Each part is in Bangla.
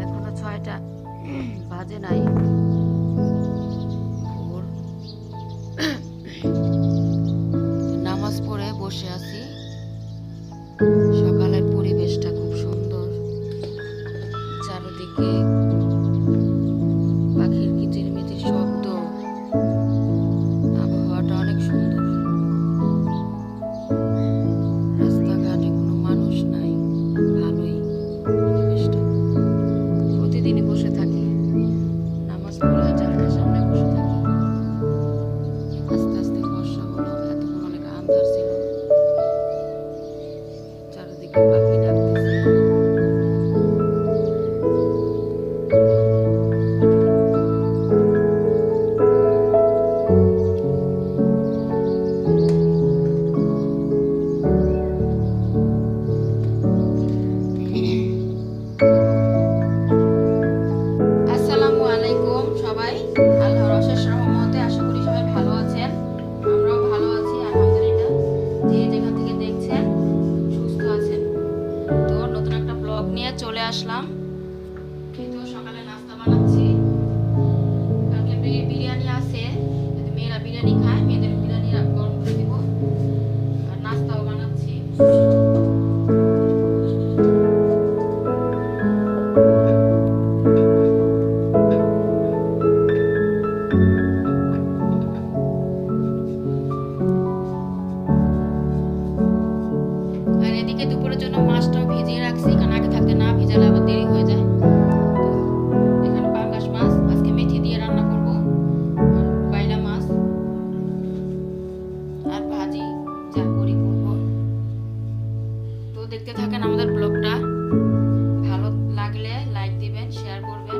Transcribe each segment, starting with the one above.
এখনো 6টা বাজে নাই। ভোর নামাজ পড়ে বসে আছি। সকালের পরিবেশটা খুব সুন্দর, চারিদিকে পাখির কিচিরমিচির শব্দ, আবহাওয়াটা অনেক সুন্দর। রাস্তাঘাটে কোনো মানুষ নাই, ভালোই পরিবেশটা। প্রতিদিনই বসে থাকি, নামাজ পড়ে জানলার সামনে বসে থাকি। আস্তে আস্তে ফর্সা হলো, এতক্ষণ অনেক আন্ধার ছিল। চারিদিকে পাখি ডাকতেছে। আসসালামু আলাইকুম সবাই। আল্লাহর অশেষ রহমতে আশা করি সবাই ভালো আছেন। আমরাও ভালো আছি আলহামদুলিল্লাহ। যে যেখান থেকে দেখছেন সুস্থ আছেন। তো নতুন একটা ব্লগ নিয়ে চলে আসলাম। কিন্তু সকালে নাস্তা বানাচ্ছি। কালকে বিরিয়ানি আছে, যদি মেয়েরা বিরিয়ানি খায় মেয়েদের বিরিয়ানি গরম করে দিব। আর নাস্তাও বানাচ্ছি। আর এদিকে দুপুরের জন্য মাছটাও ভিজিয়ে রাখছি, কারণ আগে থাকতে না ভিজালে আবার দেরি হয়ে যায়। তো এখানে পাঙ্গাস মাছ আজকে মেথি দিয়ে রান্না করব, আর বাইলা মাছ আর ভাজি যা করি করব। তো দেখতে থাকেন আমাদের ব্লগটা। ভালো লাগলে লাইক দিবেন, শেয়ার করবেন।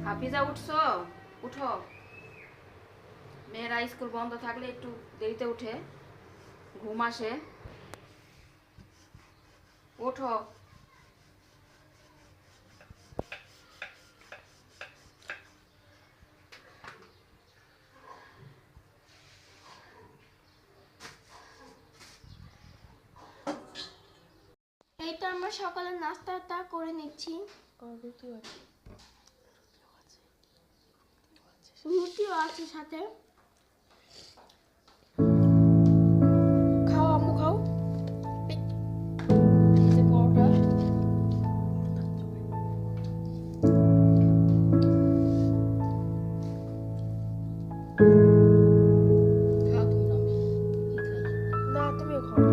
হাফিজা উঠছো? উঠো। মেয়েরা স্কুল বন্ধ থাকলে একটু দেরিতে উঠে, ঘুম আসে। ওঠো। এই তো আমরা সকালে নাস্তাটা করে নিচ্ছি। রুটিও আছে সাথে। খাও আম্মু খাও। এই যে পরোটা। খাও তুমি, আমি খাই। না তুমিও খাও।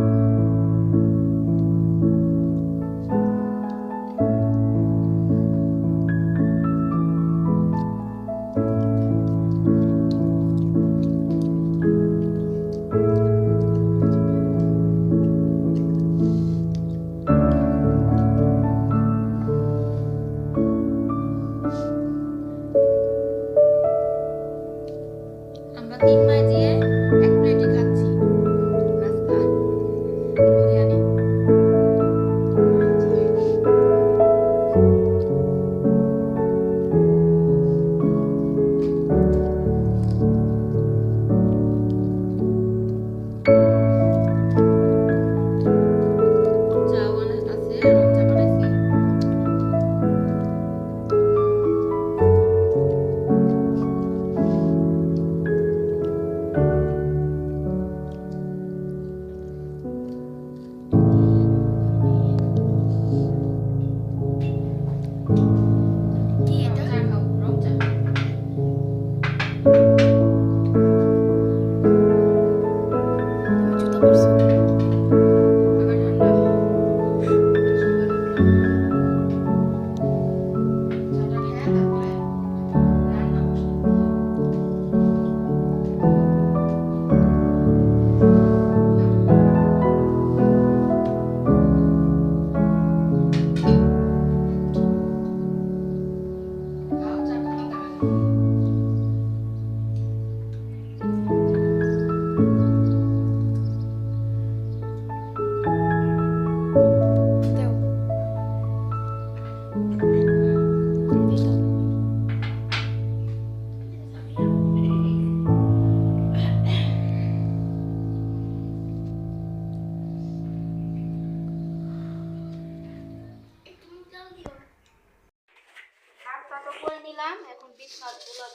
ছাদগুলো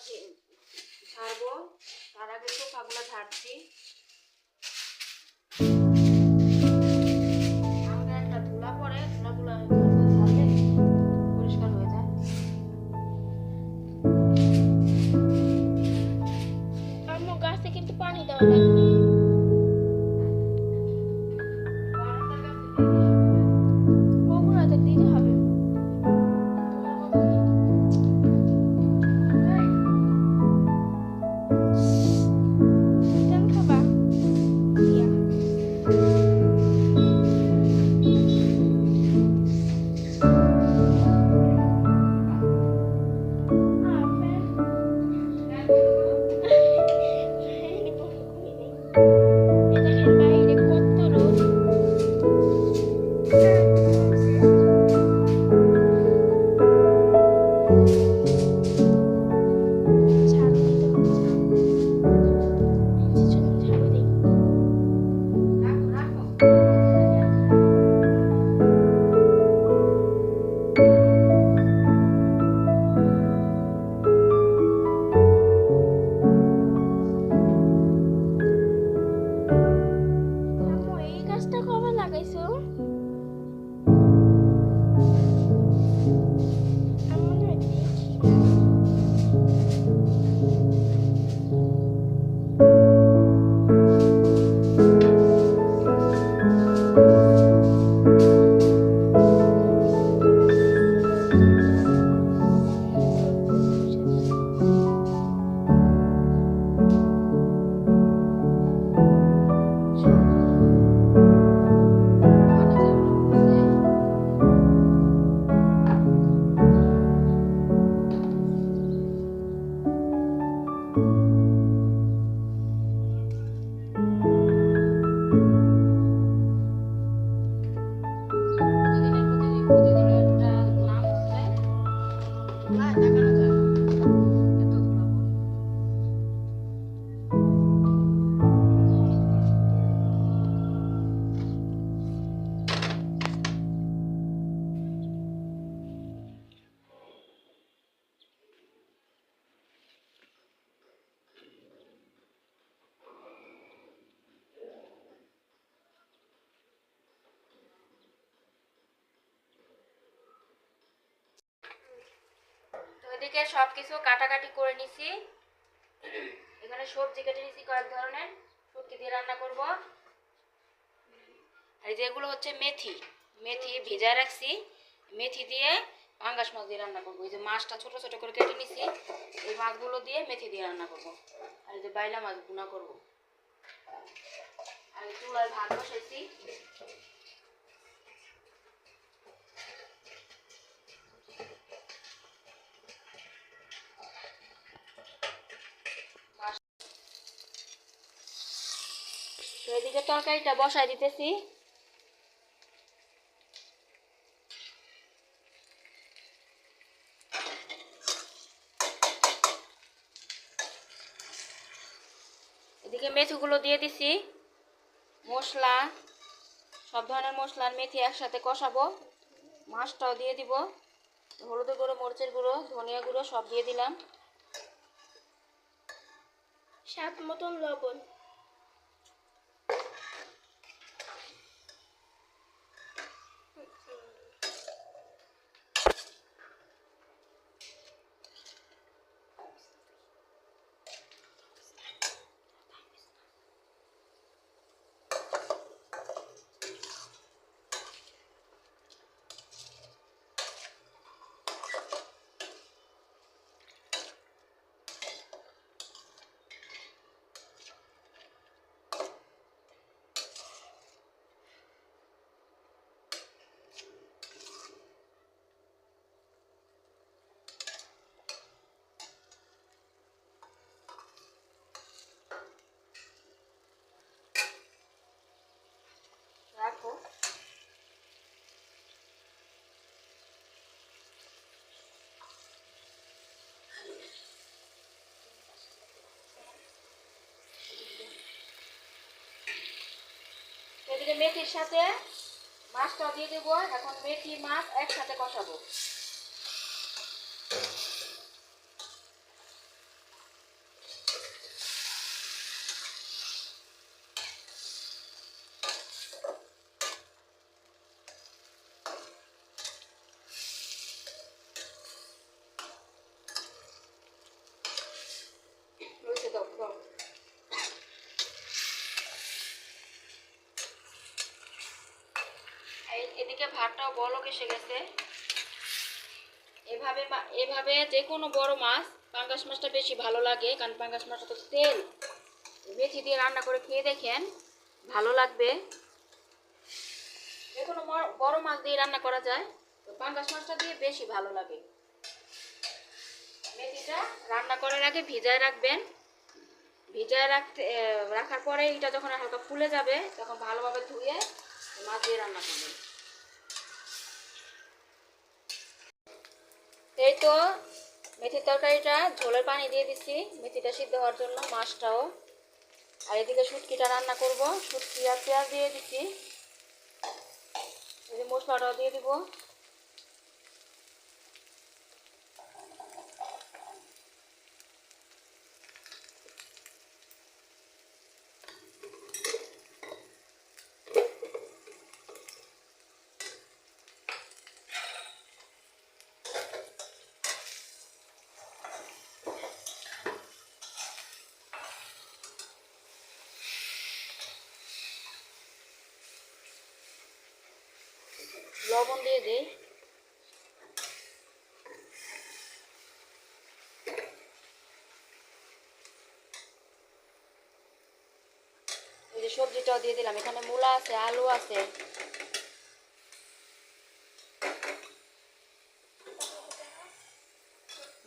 ঝাড়বো, তার আগে সোফাগুলো ঝাড়ছি। হালকা একটা ধুলা পড়ে, ধুলাগুলো ঝাড়লে পরিষ্কার হয়ে যায়। আম্মু গাছে কিন্তু পানি দেওয়া লাগবে। ওগুলোতে দিতে হবে। চিকেন খাবা? ইয়া। দেখেন বাইরে কত রোদ। ঝাড়ু দিতে হবে, ঝাড়ু। ঝাড়ু দিই। রাখো রাখো। আম্মু এই গাছটা কবে লাগাইছো? আমি মনে হয় দেখি না। প্রতিদিনের একটা না মুছলে ধুলায় তাকানো যায় না। এত ধুলা পড়ে। তো এদিকে সবকিছু কাটাকাটি করে নিছি। এখানে সবজি কেটে নিছি কয়েক ধরনের, শুটকি দিয়ে রান্না করব। আর যেগুলো হচ্ছে মেথি, মেথি ভিজায় রাখছি, মেথি দিয়ে পাঙ্গাস মাছ দিয়ে রান্না করবো। এই যে মাছটা ছোট ছোট করে কেটে নিছি, এই মাছগুলো দিয়ে মেথি দিয়ে রান্না করব। আর এই যে বাইলা মাছ ভুনা করব। আর এই চুলায় ভাত বসাইছি। তো এদিকে তরকারিটা বসাই দিতেছি। এদিকে মেথিগুলো দিয়ে দিছি, মশলা সব ধরনের মশলা আর মেথি একসাথে কষাবো। মাছটাও দিয়ে দিব, হলুদের গুঁড়ো, মরিচের গুঁড়ো, ধনিয়া গুঁড়ো সব দিয়ে দিলাম। স্বাদ মতন লবণ। রাখো। এদিকে মেথির সাথে মাছটাও দিয়ে দেবো। এখন মেথি মাছ একসাথে কষাবো। এদিকে ভাতটাও বলক এসে গেছে। এভাবে যে কোনো বড় মাছ, পাঙ্গাস মাছটা বেশি ভালো লাগে, কারণ পাঙ্গাস মাছটা তো তেল। মেথি দিয়ে রান্না করে খেয়ে দেখেন, ভালো লাগবে। যে কোনো বড় মাছ দিয়ে রান্না করা যায়, তো পাঙ্গাস মাছটা দিয়ে বেশি ভালো লাগে। মেথিটা রান্না করার আগে ভিজায় রাখবেন। রাখার পরে এটা যখন হালকা ফুলে যাবে তখন ভালোভাবে ধুয়ে মাছ দিয়ে রান্না করবেন। এই তো মেথির তরকারিটা ঝোলের পানি দিয়ে দিচ্ছি মেথিটা সিদ্ধ হওয়ার জন্য, মাছটাও। আর এদিকে শুটকিটা রান্না করব, শুটকি আর পেঁয়াজ দিয়ে দিচ্ছি। এই যে মশলাটাও দিয়ে দিব। লবণ দিয়ে দিই। এই যে সবজিটাও দিয়ে দিলাম, এখানে মূলা আছে, আলু আছে।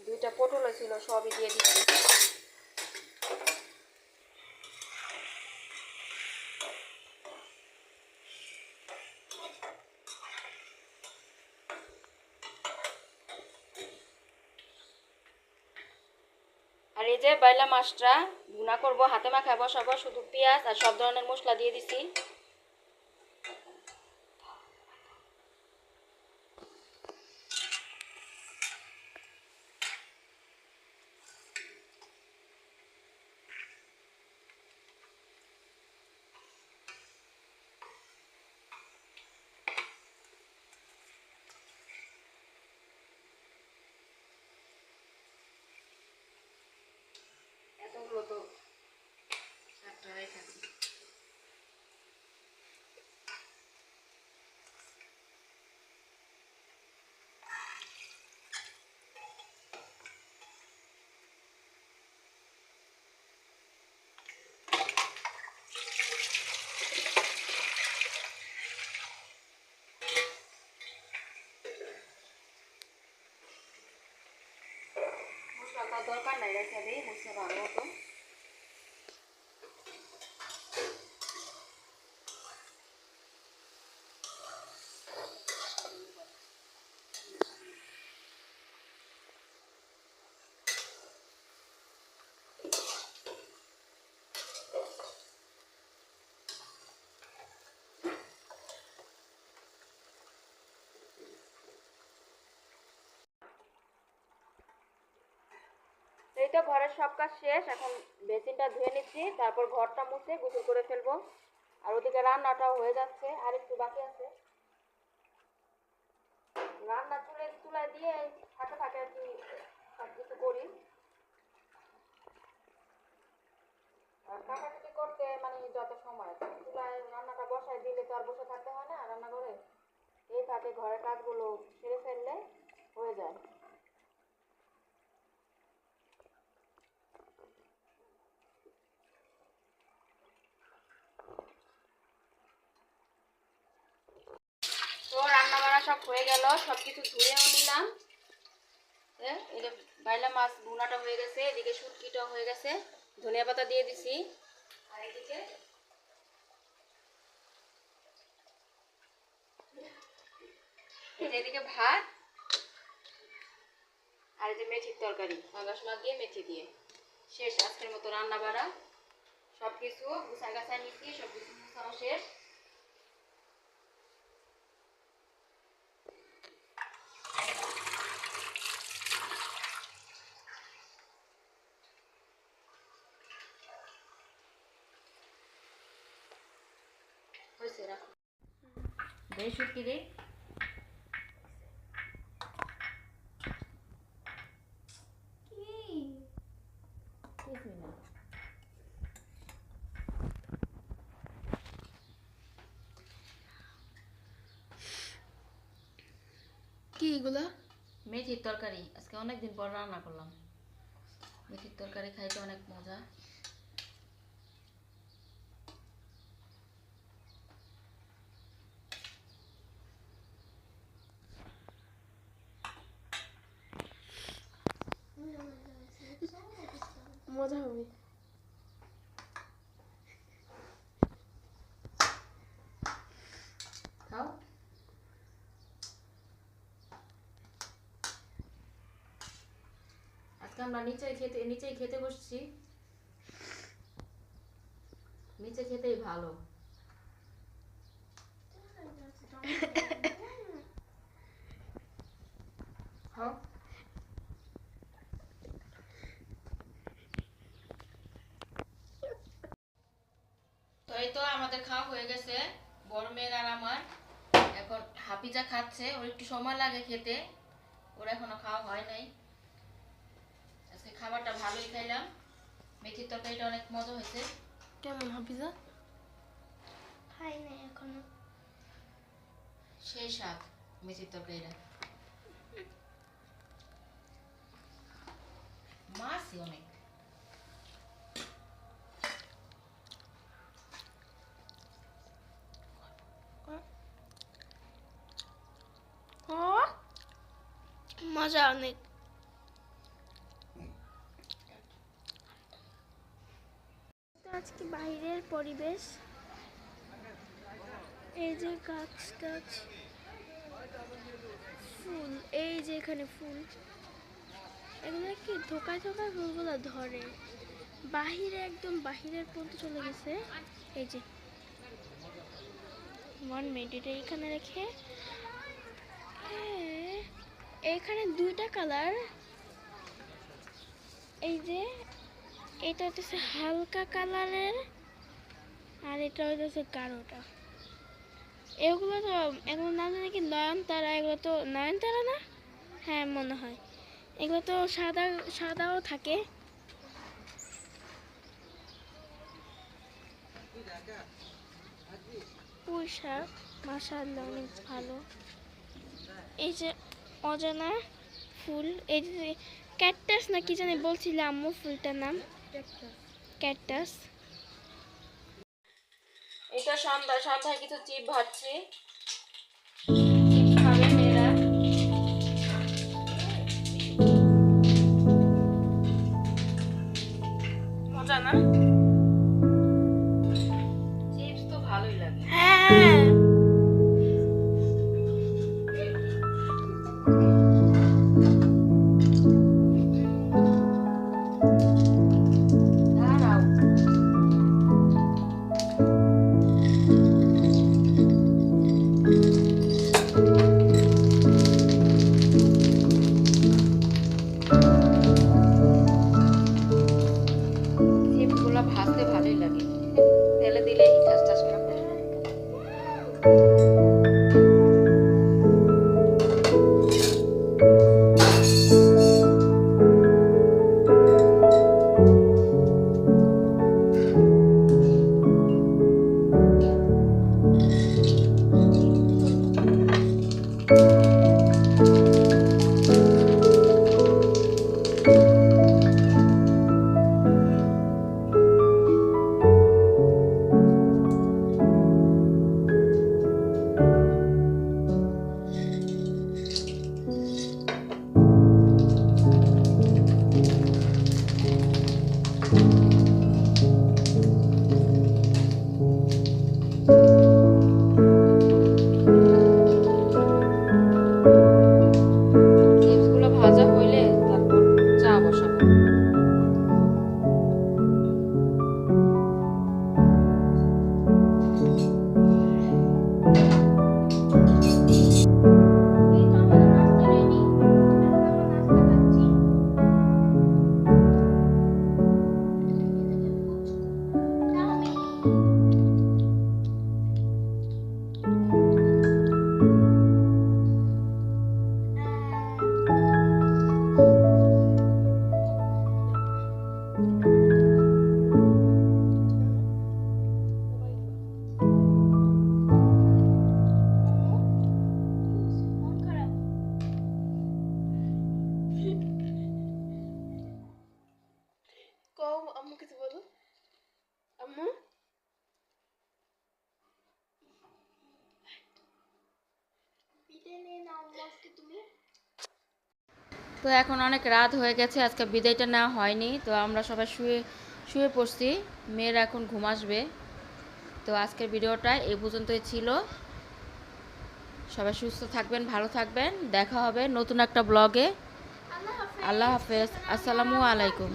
দুইটা পটল ছিল, সবই দিয়ে দিচ্ছি। আর এই যে বাইলা মাছটা ভুনা করব, হাতে মাখায় বসাবো, শুধু পেঁয়াজ আর সব ধরনের মশলা দিয়ে দিছি। এতগুলো তো একটা রেখে দিই। মশলাটা দরকার নাই, রেখে দিই মশলা ভালো মতো। এই তো ঘরের সব কাজ শেষ, এখন বেসিনটা ধুয়ে নিচ্ছি, তারপর ঘরটা মুছে গোসল করে ফেলবো। আর ওদিকে রান্নাটাও হয়ে যাচ্ছে, আর একটু বাকি আছে। রান্না চুলায় দিয়ে ফাঁকে ফাঁকে আর কি সব কিছু করি। আর কাটাকুটি করতে মানে যত সময়, চুলায় রান্নাটা বসায় দিলে তো আর বসে থাকতে হয় না রান্নাঘরে। এই ফাঁকে ঘরের কাজগুলো সেরে ফেললে হয়ে যায়। তো রান্না বান্না সব হয়ে গেল, সব কিছু ধুয়েও নিলাম। এই যে বাইলা মাছ ভুনাটা হয়ে গেছে, এদিকে শুটকিটাও হয়ে গেছে, ধনিয়া পাতা দিয়ে দিছি। আর এদিকে ভাত, আর এই যে মেথির তরকারি, পাঙ্গাস মাছ দিয়ে মেথি দিয়ে। শেষ আজকের মতো রান্না বাড়া, সব কিছু গুছাই গাছাই নিচ্ছি, সব কিছু গুছানো শেষ। হয়েছে, রাখো। দেই শুটকি দিই। কিছুই না। কি এগুলা? মেথির তরকারি। আজকে অনেকদিন পর রান্না করলাম। মেথির তরকারি খাইতে অনেক মজা। মজা হবে। খাও। আজকে আমরা নিচেই খেতে বসছি। নিচে খেতেই ভালো। খাও। তো এই তো আমাদের খাওয়া হয়ে গেছে, বড় মেয়ের আর আমার। এখন হাফিজা খাচ্ছে, ওর একটু সময় লাগে খেতে, ওর এখনো খাওয়া হয় নাই। আজকে খাবারটা ভালোই খাইলাম, মেথির তরকারিটা অনেক মজা হয়েছে। কেমন হাফিজা? খাই নাই এখনো। সেই স্বাদ মেথির তরকারিটা। মাছই অনেক। মজা অনেক। আজকে বাইরের পরিবেশ, এই যে গাছ টাছ, ফুল, এই যে এখানে ফুল, এগুলো কি ধোকায় ধোকায় ফুলগুলো ধরে। বাহিরে একদম বাহিরের পর্যন্ত চলে গেছে। এই যে 1 মিনিট, এটা এখানে রেখে এখানে দুইটা কালার। এই যে এটা হচ্ছে হালকা কালারের, আর এটা হচ্ছে গাঢ়টা। এগুলো তো এগুলো নাম জানি কি নয়নতারা, এগুলো তো নয়নতারা না? হ্যাঁ মনে হয়। এগুলো তো সাদা সাদাও থাকে। পুঁই শাক মাশাআল্লাহ অনেক ভালো। এই যে অজানা ফুল, এই যে ক্যাকটাস না কি জানি বলছিল আম্মু, ফুলটার নাম ক্যাকটাস। এটা সন্ধ্যায় কিছু চিপ ভাজছি, চিপস খাবে মেয়েরা। মজা না? চিপস তো ভালোই লাগে। হ্যাঁ দাঁড়াও। বিদায় নিয়ে নাও আজকে তুমি। তো এখন অনেক রাত হয়ে গেছে, আজকে বিদায়টা নেওয়া হয়নি। তো আমরা সবাই শুয়ে শুয়ে পড়ছি, মেয়েরা এখন ঘুম আসবে। তো আজকের ভিডিওটা এই পর্যন্তই ছিল। সবাই সুস্থ থাকবেন, ভালো থাকবেন, দেখা হবে নতুন একটা ব্লগে। আল্লাহ হাফেজ। আল্লাহ হাফেজ, আসসালামু আলাইকুম।